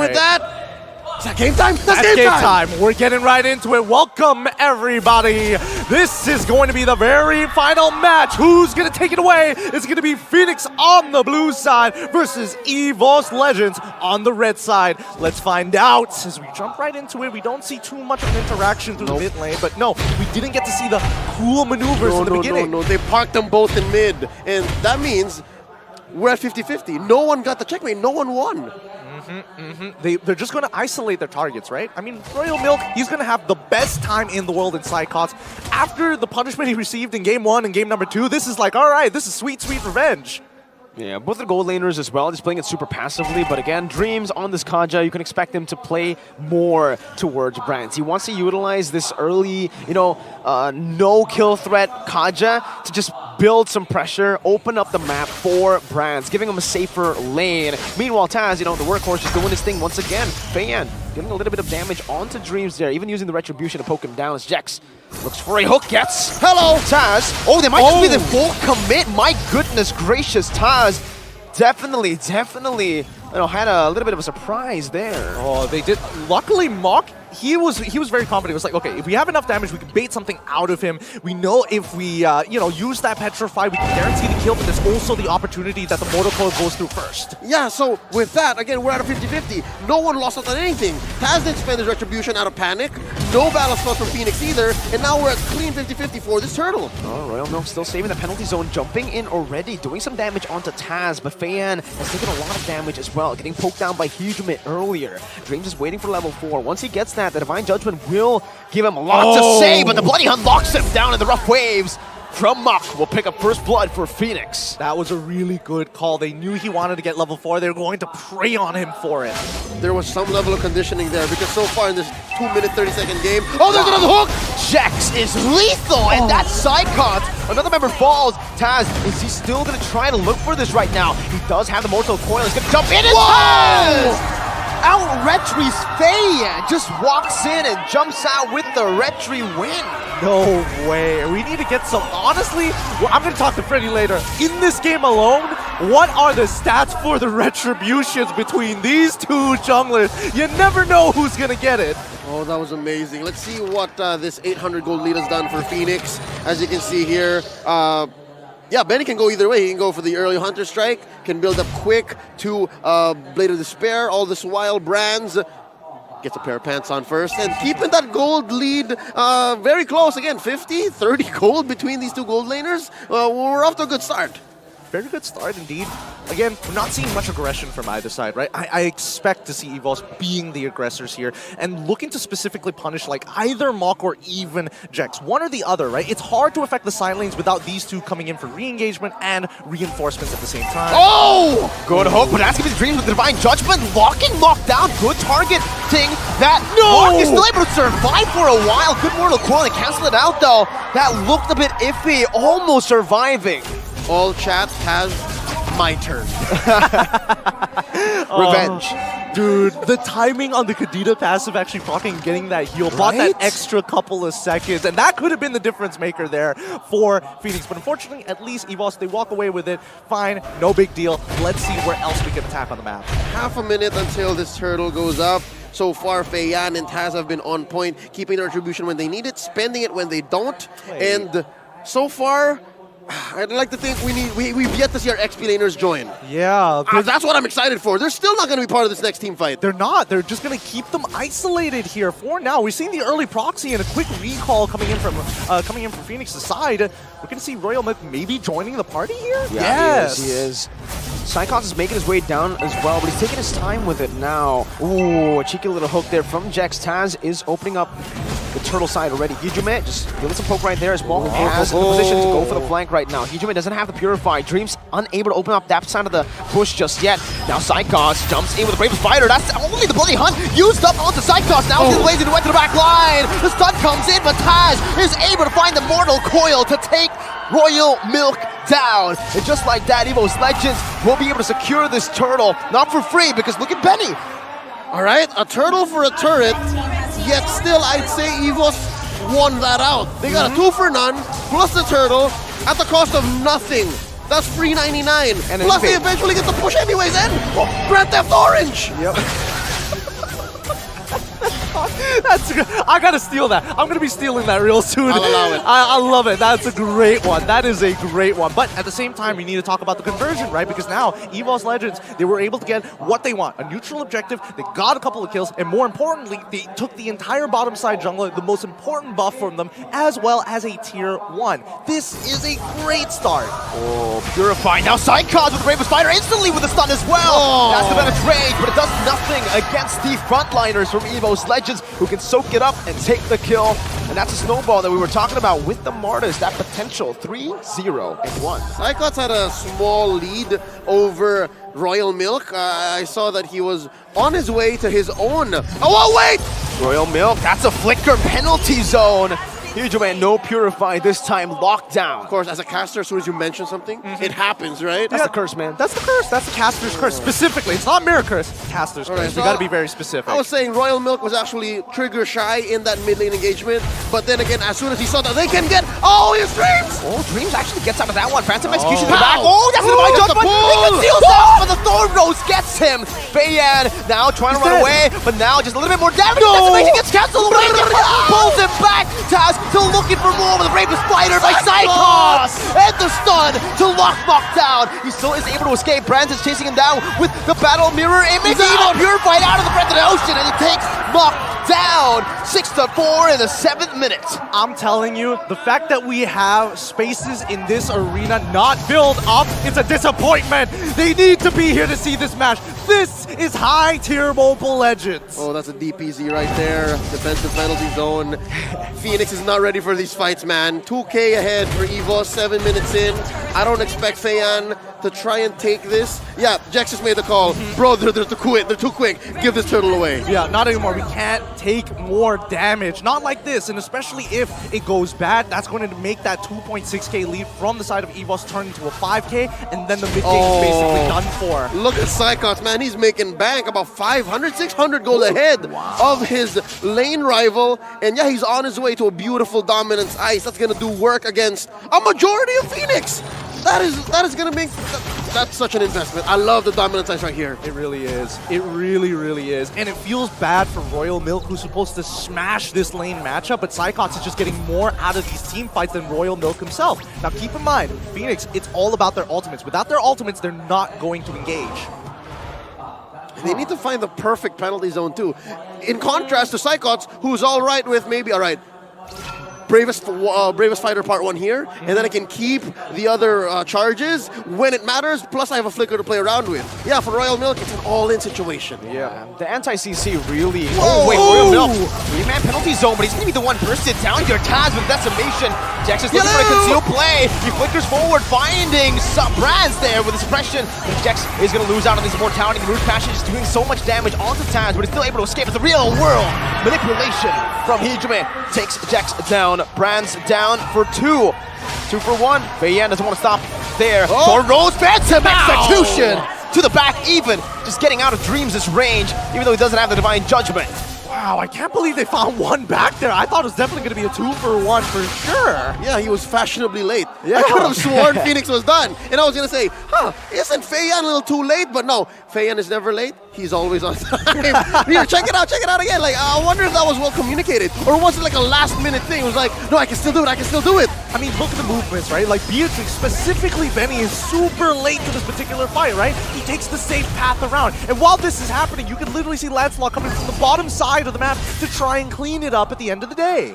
with that, is that game time? That's game time. We're getting right into it. Welcome, everybody. This is going to be the very final match. Who's going to take it away? It's going to be Fenix on the blue side versus EVOS Legends on the red side. Let's find out. As we jump right into it, we don't see too much of an interaction through the mid lane, but no, we didn't get to see the cool maneuvers in the beginning. No, they parked them both in mid, and that means we're at 50-50. No one got the checkmate. No one won. They're just going to isolate their targets, right? I mean, Royal Milk, he's going to have the best time in the world in Psychots. After the punishment he received in Game 1 and Game number 2, this is like, all right, this is sweet, sweet revenge. Yeah, both the gold laners as well, just playing it super passively. But again, Dreams on this Kaja, you can expect him to play more towards Brands. He wants to utilize this early, no-kill threat Kaja to just build some pressure, open up the map for Brands, giving him a safer lane. Meanwhile, Taz, the workhorse, is doing his thing once again. Fan getting a little bit of damage onto Dreams there, even using the Retribution to poke him down as Jex looks for a hook, gets. Hello, Taz. Oh, they might just be the full commit. My goodness gracious, Taz. Definitely, had a little bit of a surprise there. Oh, they did. Luckily, Mock, he was very confident. He was like, okay, if we have enough damage, we can bait something out of him. We know if we, use that Petrify, we can guarantee the kill, but there's also the opportunity that the Mortal Coil goes through first. Yeah, so with that, again, we're at a 50-50. No one lost out on anything. Taz didn't spend his Retribution out of panic. No battle spells from Fenix either, and now we're at clean 50-50 for this turtle. Oh, Royal Milk still saving the penalty zone, jumping in already, doing some damage onto Taz, but Fan has taken a lot of damage as well, getting poked down by Hujumit earlier. Dreams is waiting for level 4. Once he gets that, the Divine Judgment will give him a lot to say, but the Bloody Hunt locks him down in the rough waves. From Muck will pick up first blood for Fenix. That was a really good call. They knew he wanted to get level 4. They were going to prey on him for it. There was some level of conditioning there because so far in this 2-minute, 30-second game, there's another hook! Jex is lethal, and that's Psychots. Another member falls. Taz, is he still going to try to look for this right now? He does have the Mortal Coil. He's going to jump in, and Taz! Out-retries Faye, just walks in and jumps out with the retry win. No way. We need to get some, honestly, I'm going to talk to Freddy later. In this game alone, what are the stats for the retributions between these two junglers? You never know who's going to get it. Oh, that was amazing. Let's see what this 800 gold lead has done for Fenix. As you can see here, yeah, Benny can go either way. He can go for the early Hunter Strike, can build up quick to Blade of Despair. All this while Brands gets a pair of pants on first and keeping that gold lead very close. Again, 50, 30 gold between these two gold laners. We're off to a good start. Very good start indeed. Again, we're not seeing much aggression from either side, right? I expect to see EVOS being the aggressors here and looking to specifically punish like either Mock or even Jex. One or the other, right? It's hard to affect the side lanes without these two coming in for re-engagement and reinforcements at the same time. Oh! Good hook, but asking his Dreams with the Divine Judgment, locking Mock down. Good targeting that. Mock is still able to survive for a while. Good Mortal Coil and cancel it out though. That looked a bit iffy, almost surviving. All chat has my turn. Revenge. Dude, the timing on the Kadita passive actually fucking getting that heal bought that extra couple of seconds, and that could have been the difference maker there for Fenix. But unfortunately, at least EVOS, they walk away with it. Fine, no big deal. Let's see where else we can attack on the map. Half a minute until this turtle goes up. So far, Feiyan and Taz have been on point, keeping their retribution when they need it, spending it when they don't. And so far, I'd like to think we've yet to see our XP laners join. Yeah. That's what I'm excited for. They're still not going to be part of this next team fight. They're not. They're just going to keep them isolated here for now. We've seen the early proxy and a quick recall coming in from Fenix's side. We're going to see Royal Myth maybe joining the party here? Yeah, yes. He is. Psychots is making his way down as well, but he's taking his time with it now. Ooh, a cheeky little hook there from Jex. Taz is opening up the turtle side already. Hujumit just feeling some poke right there as well. Has the position to go for the flank right now. Hujumit doesn't have the Purify. Dreams unable to open up that side of the bush just yet. Now Psychots jumps in with the Bravest Fighter. That's only the Bloody Hunt used up onto Psychots. Now he's lazy to went to the back line. The stun comes in, but Taz is able to find the Mortal Coil to take Royal Milk down. And just like that, EVOS Legends will be able to secure this turtle. Not for free, because look at Benny. All right, a turtle for a turret, yet still I'd say EVOS won that out. They got a 2 for none, plus the turtle, at the cost of nothing. That's free 99. And plus they eventually get the push anyways, and Grand Theft Orange. Yep. I gotta steal that. I'm gonna be stealing that real soon. I'll allow it. I love it. That's a great one. That is a great one. But at the same time, we need to talk about the conversion, right? Because now, EVOS Legends, they were able to get what they want. A neutral objective, they got a couple of kills, and more importantly, they took the entire bottom side jungler, the most important buff from them, as well as a tier 1. This is a great start. Oh, Purify. Now Psychos with the Brave Spider instantly with the stun as well. Oh. That's the better trade, but it does nothing against the frontliners from EVOS Legends who can soak it up and take the kill. And that's a snowball that we were talking about with the Martis, that potential 3-0-1. Psychots had a small lead over Royal Milk. I saw that he was on his way to his own. Oh, wait! Royal Milk, that's a flicker penalty zone. Huge man, no Purify this time, locked down. Of course, as a caster, as soon as you mention something, it happens, right? That's the curse, man. That's the curse. That's the caster's curse. Specifically, it's not mirror curse. Caster's curse. Right, We gotta be very specific. I was saying Royal Milk was actually trigger shy in that mid lane engagement, but then again, as soon as he saw that they can get his Dreams! Oh, Dreams actually gets out of that one. Phantom Execution in the Pow! back. Oh, that's a divine That's a judgment. He pull! conceals that, but the Thorn Rose gets him. Feiyan now trying to He's run dead. away, but now just a little bit more damage. No! Decimation gets canceled away. Pulls him back. Taz still looking for more with the Brave Spider by Psychos. And the stun to lock Mock down. He still is able to escape. Brands is chasing him down with the Battle Mirror image. Even Purified out of the breath of the ocean, and he takes Mock down. 6-4 in the 7th minute. I'm telling you, the fact that we have spaces in this arena not filled up, it's a disappointment. They need to be here to see this match. This is high tier Mobile Legends. Oh, that's a DPZ right there. Defensive penalty zone. Phoenix is not ready for these fights, man. 2K ahead for EVO, 7 minutes in. I don't expect Feiyan to try and take this. Yeah, Jax just made the call. Bro, they're too quick. They're too quick. Give this turtle away. Yeah, not anymore. We can't take more damage. Not like this, and especially if it goes bad, that's going to make that 2.6k lead from the side of EVOS turn into a 5k, and then the mid game is basically done for. Look at Psychots, man. He's making bank about 500, 600 gold ahead of his lane rival. And yeah, he's on his way to a beautiful dominance ice. That's going to do work against a majority of Phoenix. That is going to make... That's such an investment. I love the dominance ice right here. It really is. It really, really is. And it feels bad for Royal Milk, who's supposed to smash this lane matchup, but Psychots is just getting more out of these team fights than Royal Milk himself. Now keep in mind, Phoenix, it's all about their ultimates. Without their ultimates, they're not going to engage. They need to find the perfect penalty zone too. In contrast to Psychots, who's all right with maybe, all right, Bravest Fighter Part 1 here, and then I can keep the other charges when it matters, plus I have a flicker to play around with. Yeah, for Royal Milk, it's an all-in situation. Yeah, the anti-CC really... Whoa! Oh, wait, Royal Milk. 3-man penalty zone, but he's going to be the one bursted down here. Taz with Decimation. Jax is looking for a concealed play. He flickers forward, finding some Brands there with the suppression. But Jax is going to lose out on his immortality. The Root Passion is doing so much damage onto Taz, but he's still able to escape. It's the real world manipulation from Hijime. Takes Jax down. Brands down for 2. 2 for 1. Feiyan doesn't want to stop there. For Rose Phantom Execution to the back even. Just getting out of Dreams' range, even though he doesn't have the Divine Judgment. Wow, I can't believe they found one back there. I thought it was definitely going to be a 2 for 1 for sure. Yeah, he was fashionably late. Yeah. I could have sworn Phoenix was done. And I was going to say, isn't Feiyan a little too late? But no, Feiyan is never late. He's always on time. Here, check it out again. Like, I wonder if that was well communicated. Or was it like a last-minute thing? It was like, no, I can still do it. I mean, look at the movements, right? Like, Beatrix, specifically Benny, is super late to this particular fight, right? He takes the safe path around. And while this is happening, you can literally see Lancelot coming from the bottom side of the map to try and clean it up at the end of the day.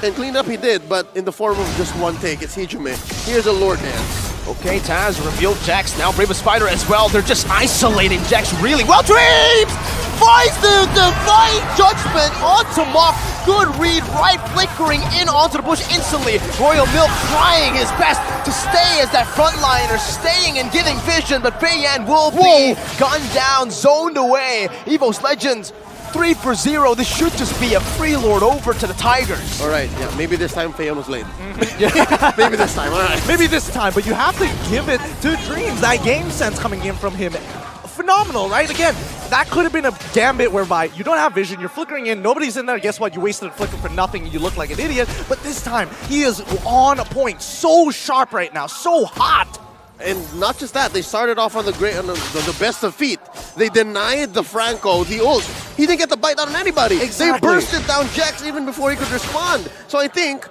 And clean up he did, but in the form of just one take. It's Hijime. Here's a Lord Dance. Okay, Taz revealed Jax, now Brave Spider as well. They're just isolating Jax really well. Dreams finds the Divine Judgment onto Mock. Good read, right flickering in onto the bush instantly. Royal Milk trying his best to stay as that frontliner, staying and giving vision, but Feiyan will be gunned down, zoned away. EVOS Legends 3 for 0. This should just be a Freelord over to the Tigers. All right, yeah, maybe this time Feiyan was late. Maybe this time, all right. Maybe this time, but you have to give it to Dreams. That game sense coming in from him, phenomenal, right? Again, that could have been a gambit whereby you don't have vision, you're flickering in, nobody's in there, guess what? You wasted a flicker for nothing and you look like an idiot. But this time, he is on point, so sharp right now, so hot. And not just that, they started off on the best of feet. They denied the Franco the ult. he didn't get the bite down on anybody. Exactly. They bursted down Jax even before he could respond. So I think,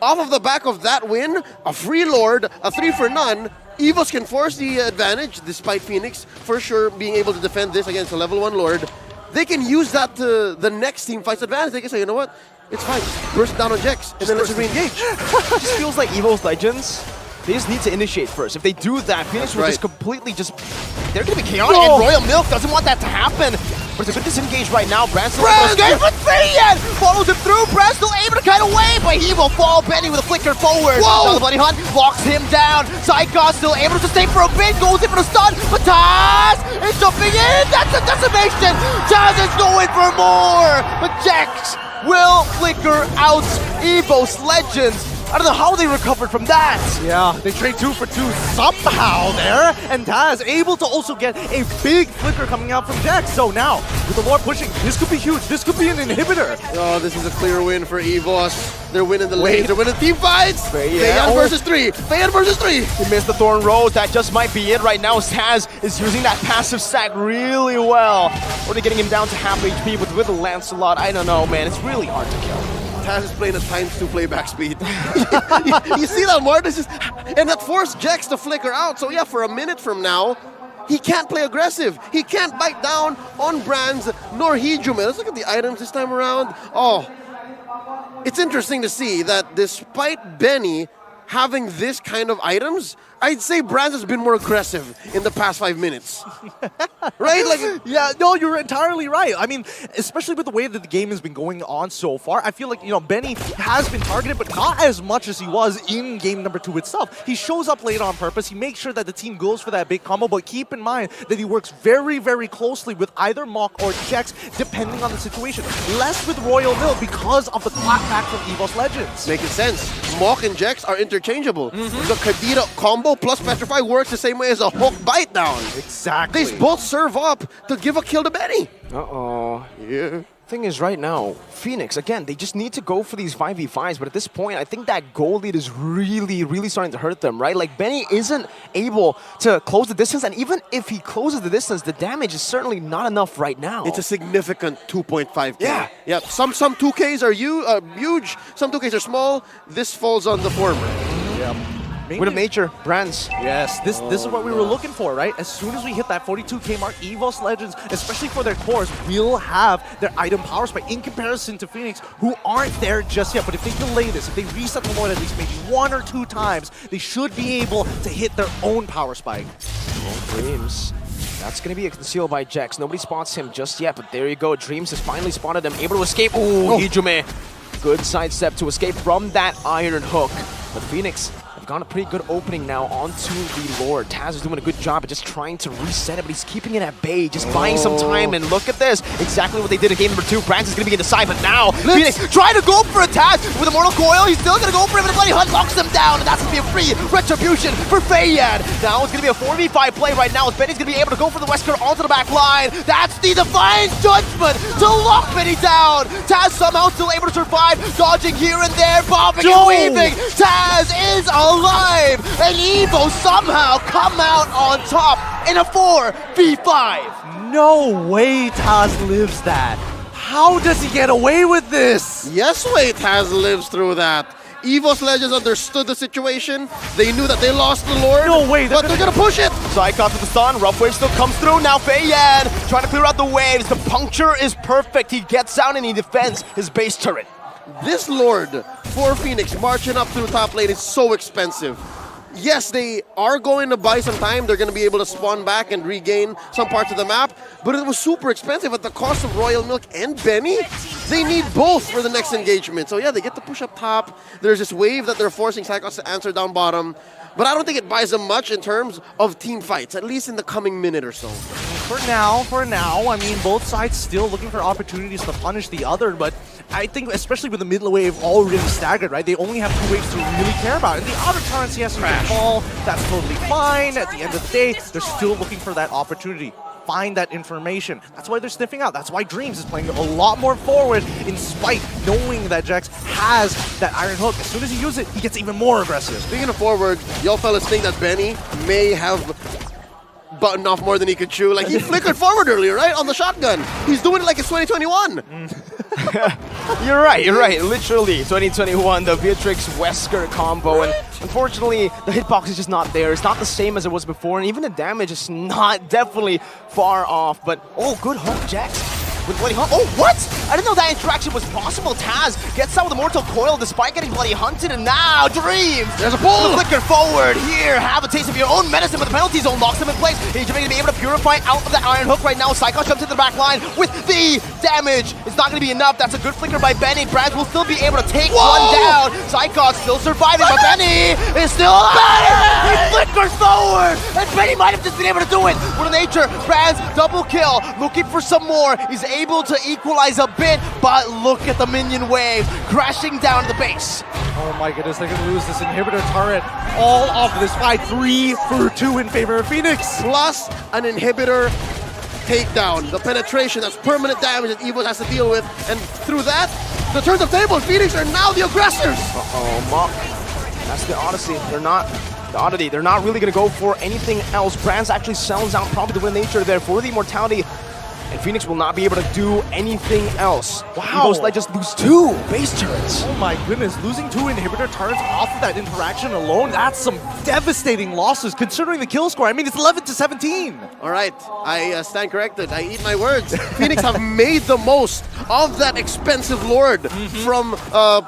off of the back of that win, a free Lord, a 3 for none, EVOS can force the advantage, despite Fenix for sure being able to defend this against a level 1 Lord. They can use that to the next team fight's advantage. They can say, you know what, it's fine, just burst down on Jax, and then let's just re-engage. It just feels like EVO's Legends, they just need to initiate first. If they do that, Fenix will just completely they're going to be chaotic, and Royal Milk doesn't want that to happen. But it's a good disengage right now. Brand still able to escape with Feiyan! Follows him through, Brand still able to kind of wave, but he will fall. Benny with a flicker forward. Now the Bunny Hunt locks him down. Psychos still able to sustain for a bit, goes in for the stun, but Taz is jumping in! That's a decimation! Taz is going for more! But Jax will flicker out EVO's Legends. I don't know how they recovered from that. Yeah, they trade 2 for 2 somehow there, and Taz able to also get a big flicker coming out from Jax. So now, with the Lord pushing, this could be huge. This could be an inhibitor. Oh, this is a clear win for EVOS. They're winning the lanes. They're winning team fights. Feiyan versus 3. Feiyan versus 3. He missed the Thorn Rose. That just might be it right now. Taz is using that passive stack really well. Or they're getting him down to half HP with the Lancelot. I don't know, man. It's really hard to kill. Taz is playing at ×2 playback speed. you see that, Martin? And that forced Jax to flicker out. So yeah, for a minute from now, he can't play aggressive. He can't bite down on Brands nor Hijume. Let's look at the items this time around. Oh, it's interesting to see that despite Benny having this kind of items, I'd say Brands has been more aggressive in the past 5 minutes. Right? Like, yeah, no, you're entirely right. I mean, especially with the way that the game has been going on so far, I feel like, you know, Benny has been targeted, but not as much as he was in game number 2 itself. He shows up late on purpose. He makes sure that the team goes for that big combo, but keep in mind that he works very, very closely with either Mach or Jax, depending on the situation. Less with Royal Mill because of the clapback from EVOS Legends. Making sense. Mach and Jax are interchangeable. The Kadira combo plus Petrify works the same way as a hook bite down. Exactly. They both serve up to give a kill to Benny. Uh-oh. Yeah. Thing is, right now, Fenix, again, they just need to go for these 5v5s, but at this point, I think that goal lead is really, really starting to hurt them, right? Like, Benny isn't able to close the distance, and even if he closes the distance, the damage is certainly not enough right now. It's a significant 2.5K. Yeah. Yeah. Some 2Ks are huge, some 2Ks are small. This falls on the former. Yeah. Win of nature, Brands. Yes, this is what we were looking for, right? As soon as we hit that 42K mark, EVOS Legends, especially for their cores, will have their item power spike in comparison to Fenix, who aren't there just yet. But if they delay this, if they reset the Lord at least maybe 1 or 2 times, they should be able to hit their own power spike. Dreams. That's going to be a conceal by Jax. Nobody spots him just yet, but there you go. Dreams has finally spotted him, able to escape. Ooh, Hijume. Good sidestep to escape from that Iron Hook. But Fenix got a pretty good opening now onto the Lord. Taz is doing a good job at just trying to reset it, but he's keeping it at bay, just buying some time. And look at this, exactly what they did in game number 2. Brands is going to be in the side, but now Fenix trying to go for a Taz with a Mortal Coil. He's still going to go for him, and the Bloody Hunt locks him down, and that's going to be a free retribution for Feiyan. Now it's going to be a 4v5 play right now, as Benny's going to be able to go for the Wesker onto the back line. That's the Divine Judgment to lock Benny down. Taz somehow still able to survive, dodging here and there, bobbing and weaving. Taz is alive, and EVO somehow come out on top in a 4v5. No way Taz lives that. How does he get away with this? Yes way Taz lives through that. EVOS Legends understood the situation. They knew that they lost the Lord. No way, but they're gonna push it. Psychos with the stun. Rough Wave still comes through. Now Feiyan trying to clear out the waves. The puncture is perfect. He gets down and he defends his base turret. This Lord for Fenix marching up through top lane is so expensive. Yes, they are going to buy some time. They're going to be able to spawn back and regain some parts of the map, but it was super expensive at the cost of Royal Milk and Benny. They need both for the next engagement. So yeah, they get to push up top. There's this wave that they're forcing Psychos to answer down bottom, but I don't think it buys them much in terms of team fights, at least in the coming minute or so. For now, I mean, both sides still looking for opportunities to punish the other, but I think especially with the mid wave already staggered, right? They only have 2 waves to really care about. And the outer turrets, yes, you can fall. That's totally fine. At the end of the day, they're still looking for that opportunity. Find that information. That's why they're sniffing out. That's why Dreams is playing a lot more forward in spite knowing that Jax has that Iron Hook. As soon as he uses it, he gets even more aggressive. Speaking of forward, y'all fellas think that Benny may have button off more than he could chew. Like, he flickered forward earlier, right? On the shotgun. He's doing it like it's 2021. You're right. Literally, 2021, the Beatrix Wesker combo. And unfortunately, the hitbox is just not there. It's not the same as it was before. And even the damage is not definitely far off. But, oh, good hook, Jax. With Bloody Hunt. Oh, what? I didn't know that interaction was possible. Taz gets out with a Mortal Coil despite getting Bloody Hunted, and now Dreams! There's a pull! Flicker forward here. Have a taste of your own medicine, but the penalty zone locks him in place. He's going to be able to purify out of that Iron Hook right now. Cyclops jumps into the back line with the damage. It's not going to be enough. That's a good flicker by Benny. Brands will still be able to take one down. Cyclops still surviving, but Benny is still alive! He flickers forward! And Benny might have just been able to do it. What a nature. Brands double kill. Looking for some more. He's able to equalize a bit, but look at the minion wave crashing down to the base. Oh my goodness, they're gonna lose this inhibitor turret all off of this fight. 3 for 2 in favor of Fenix. Plus an inhibitor takedown. The penetration, that's permanent damage that EVOS has to deal with. And through that, the turns of tables, Fenix are now the aggressors. Uh-oh, Mok. That's the Odyssey. They're not the Oddity. They're not really gonna go for anything else. Brands actually sells out probably the win nature there for the immortality. And Fenix will not be able to do anything else. Wow. EVOS just lose 2 base turrets. Oh my goodness, losing 2 inhibitor turrets off of that interaction alone, that's some devastating losses considering the kill score. I mean, it's 11-17. All right, I stand corrected. I eat my words. Phoenix have made the most of that expensive Lord from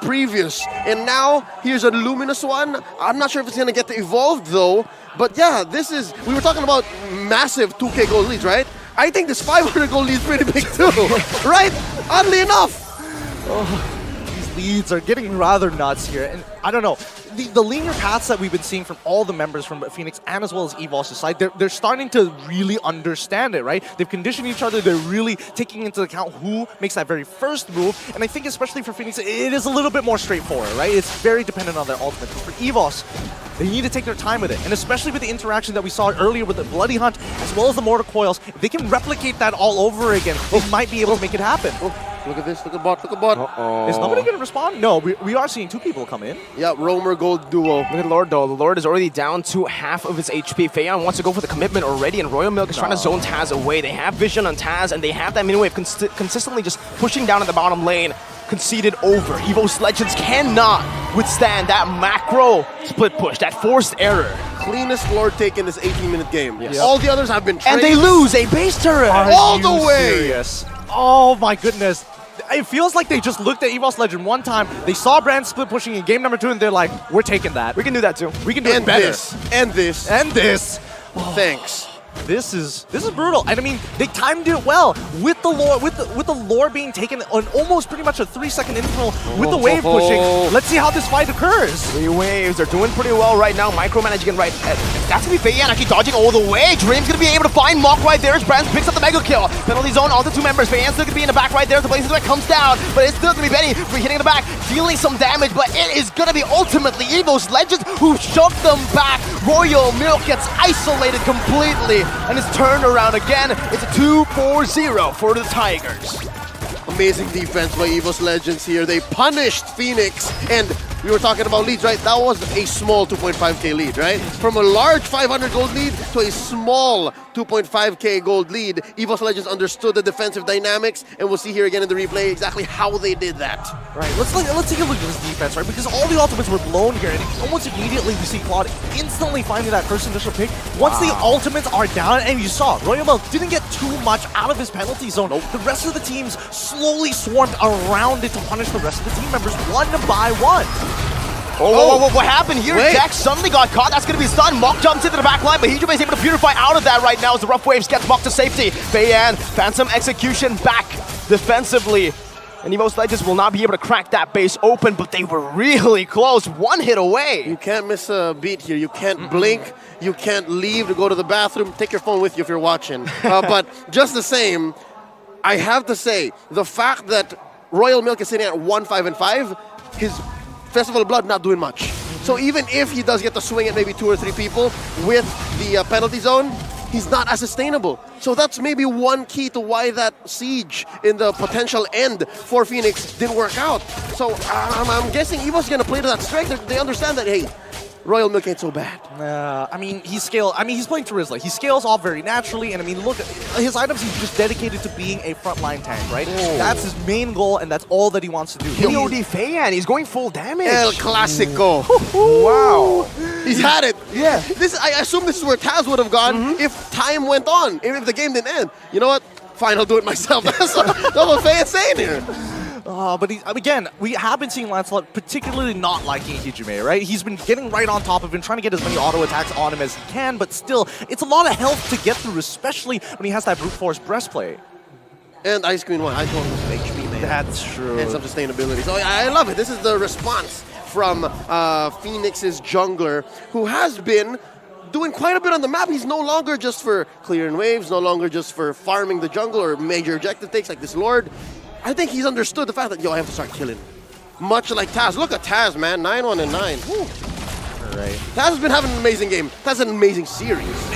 previous. And now, here's a Luminous one. I'm not sure if it's going to get to evolved though. But yeah, this is, we were talking about massive 2K gold leads, right? I think this 500 gold lead is pretty big too, right? Oddly enough. Oh, these leads are getting rather nuts here. And I don't know, the linear paths that we've been seeing from all the members from Fenix and as well as EVOS' side, they're starting to really understand it, right? They've conditioned each other. They're really taking into account who makes that very first move. And I think especially for Fenix, it is a little bit more straightforward, right? It's very dependent on their ultimate. But for EVOS, they need to take their time with it. And especially with the interaction that we saw earlier with the Bloody Hunt, as well as the Mortal Coils, if they can replicate that all over again, they might be able to make it happen. Look at this, look at bot, look at bot. Is nobody going to respond? No, we are seeing 2 people come in. Yeah, Roamer Gold duo. Look at Lord though. The Lord is already down to half of his HP. Feiyan wants to go for the commitment already, and Royal Milk is trying to zone Taz away. They have vision on Taz, and they have that mini wave consistently just pushing down at the bottom lane. Conceded over. EVOS Legends cannot withstand that macro split push, that forced error. Cleanest Lord take in this 18-minute game. Yes. All the others have been And they trained. lose a base turret. All the way. Serious? Oh my goodness. It feels like they just looked at EVOS Legend one time, they saw Brand split pushing in game number 2, and they're like, we're taking that. We can do that too. We can do it better. And this. And this. Thanks. This is brutal. And I mean, they timed it well with the lore, with the lore being taken on almost pretty much a 3-second interval with the wave pushing. Let's see how this fight occurs. 3 waves. They're doing pretty well right now. Micromanaging right. That's gonna be Feiyan actually dodging all the way. Dream's gonna be able to find Mok right there as Brands picks up the mega kill. Penalty zone on the 2 members. Feiyan's still gonna be in the back right there. The blaze threat comes down, but it's still gonna be Benny hitting the back, dealing some damage. But it is gonna be ultimately EVOS Legends who shoved them back. Royal Milk gets isolated completely. And it's turned around again. It's a 2-4-0 for the Tigers. Amazing defense by EVOS Legends here. They punished Fenix, and we were talking about leads, right? That was a small 2.5k lead, right? From a large 500 gold lead to a small 2.5k gold lead. EVOS Legends understood the defensive dynamics, and we'll see here again in the replay exactly how they did that. Right, let's take a look at this defense, right? Because all the ultimates were blown here, and almost immediately we see Claude instantly finding that first initial pick. Once the ultimates are down, and you saw, Royal Milk didn't get too much out of his penalty zone. The rest of the teams slowly swarmed around it to punish the rest of the team members one by one. What happened here? Wait. Jack suddenly got caught. That's going to be stunned. Mok jumps into the back line, but Hijube is able to purify out of that right now as the rough waves gets Mok to safety. Feiyan, Phantom Execution back defensively. And EVOS Legends will not be able to crack that base open, but they were really close. 1 hit away. You can't miss a beat here. You can't blink. You can't leave to go to the bathroom. Take your phone with you if you're watching. But just the same, I have to say, the fact that Royal Milk is sitting at 1-5-5, his Festival of Blood not doing much. So even if he does get to swing at maybe 2 or 3 people with the penalty zone, he's not as sustainable. So that's maybe one key to why that siege in the potential end for Fenix didn't work out. So I'm guessing EVO's going to play to that strength. They understand that, hey, Royal Milk ain't so bad. I mean, he's playing Terizla. He scales off very naturally, and I mean, look, his items, he's just dedicated to being a frontline tank, right? Oh. That's his main goal, and that's all that he wants to do. POD Feiyan, he's going full damage. El Clasico. Wow. He's had it. Yeah. I assume this is where Taz would have gone if time went on, if the game didn't end. You know what? Fine, I'll do it myself. That's what Feiyan's saying here. But again, we have been seeing Lancelot particularly not liking Hijime, right? He's been getting right on top of him, trying to get as many auto attacks on him as he can, but still, it's a lot of health to get through, especially when he has that brute force breastplate. And Ice Queen 1, I told him some HP, man. That's true. And some sustainability. So I love it. This is the response from Phoenix's jungler, who has been doing quite a bit on the map. He's no longer just for clearing waves, no longer just for farming the jungle or major objective takes like this Lord. I think he's understood the fact that, yo, I have to start killing. Much like Taz. Look at Taz, man. 9-1 and 9. Woo. Right. Taz has been having an amazing game. Taz has an amazing series.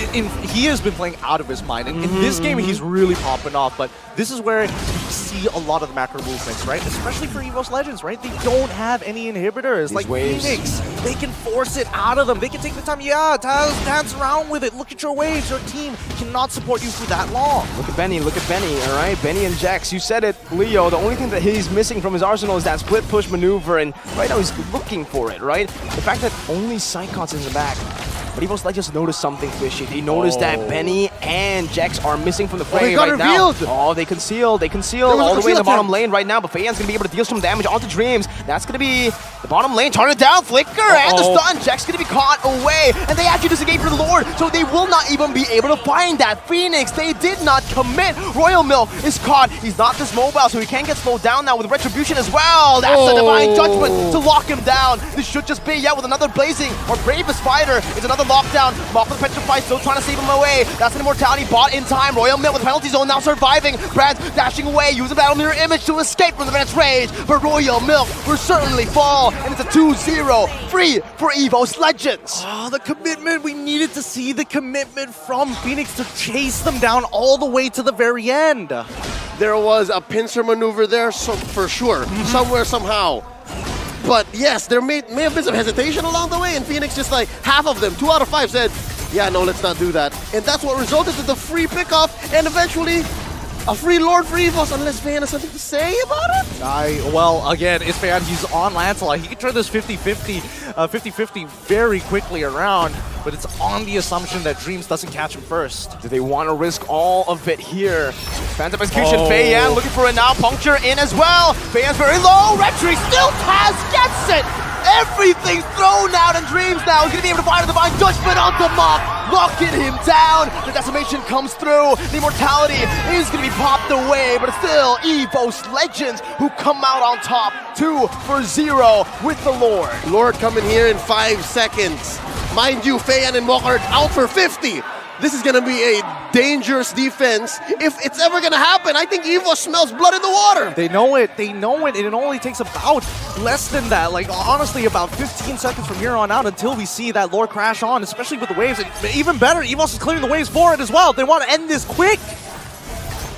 He has been playing out of his mind. And in this game, he's really popping off. But this is where you see a lot of the macro movements, right? Especially for EVOS Legends, right? They don't have any inhibitors. Like waves. Phoenix, they can force it out of them. They can take the time. Yeah, Taz, dance around with it. Look at your waves. Your team cannot support you for that long. Look at Benny, all right? Benny and Jax, you said it, Leo. The only thing that he's missing from his arsenal is that split push maneuver, and right now he's looking for it, right? The fact that only Psychon's in the back. But EVOS Legends noticed something fishy. They noticed that Benny and Jax are missing from the fray got right revealed. now. Oh, they conceal all the way in the bottom lane right now, but Feiyan's gonna be able to deal some damage onto Dreams. That's gonna be the bottom lane, turn it down, Flicker, and the stun. Jax gonna be caught away, and they actually disengage for the Lord, so they will not even be able to find that Phoenix. They did not commit. Royal Milk is caught. He's not this mobile, so he can get slowed down now with Retribution as well. That's the Divine Judgment to lock him down. This should just be, with another Blazing or Bravest Fighter. It's another lockdown. Mock with Petrified, still trying to save him away. That's an Immortality bought in time. Royal Milk with Penalty Zone now surviving. Brad dashing away, using Battle Mirror Image to escape from the Venice Rage. But Royal Milk will certainly fall, and it's a 2-0 free for EVOS Legends. Oh, the commitment. We needed to see the commitment from Phoenix to chase them down all the way to the very end. There was a pincer maneuver there, so for sure, somewhere, somehow. But yes, there may have been some hesitation along the way, and Phoenix just like half of them, 2 out of 5 said, yeah, no, let's not do that. And that's what resulted in the free pickoff and eventually a free Lord for EVOS, unless Feiyan has something to say about it? Well, again, it's Feiyan. He's on Lancelot. He can turn this 50-50 very quickly around, but it's on the assumption that Dreams doesn't catch him first. Do they want to risk all of it here? Phantom Execution, Feiyan looking for it now. Puncture in as well. Feiyan's very low. Retry still Taz gets it. Everything's thrown out, and Dreams now is going to be able to find a Divine Judgment onto Mock, locking him down. The Decimation comes through. The Immortality is going to be popped away, but it's still EVOS Legends who come out on top, 2-0 with the Lord. Lord coming here in 5 seconds. Mind you, Feiyan and Mock are out for 50. This is going to be a dangerous defense. If it's ever going to happen, I think EVO smells blood in the water. They know it, and it only takes about less than that. Like, honestly, about 15 seconds from here on out until we see that Lord crash on, especially with the waves. And even better, EVOS is clearing the waves for it as well. They want to end this quick.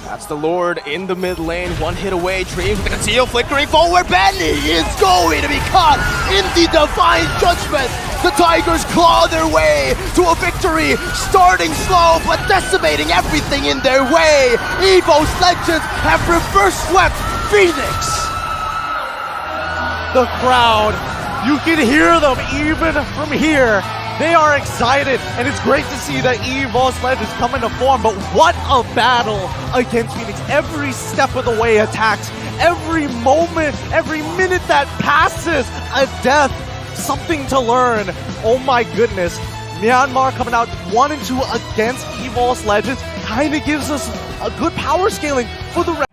That's the Lord in the mid lane, 1 hit away. Dreams with the conceal, flickering forward. Benny is going to be caught in the Divine Judgment. The Tigers claw their way to a victory, starting slow but decimating everything in their way. EVOS Legends have reverse swept Phoenix. The crowd, you can hear them even from here. They are excited, and it's great to see that EVOS Legends come into form, but what a battle against Phoenix. Every step of the way attacks, every moment, every minute that passes, a death, something to learn. Oh my goodness. Myanmar coming out 1-2 against EVOS Legends kind of gives us a good power scaling for the rest.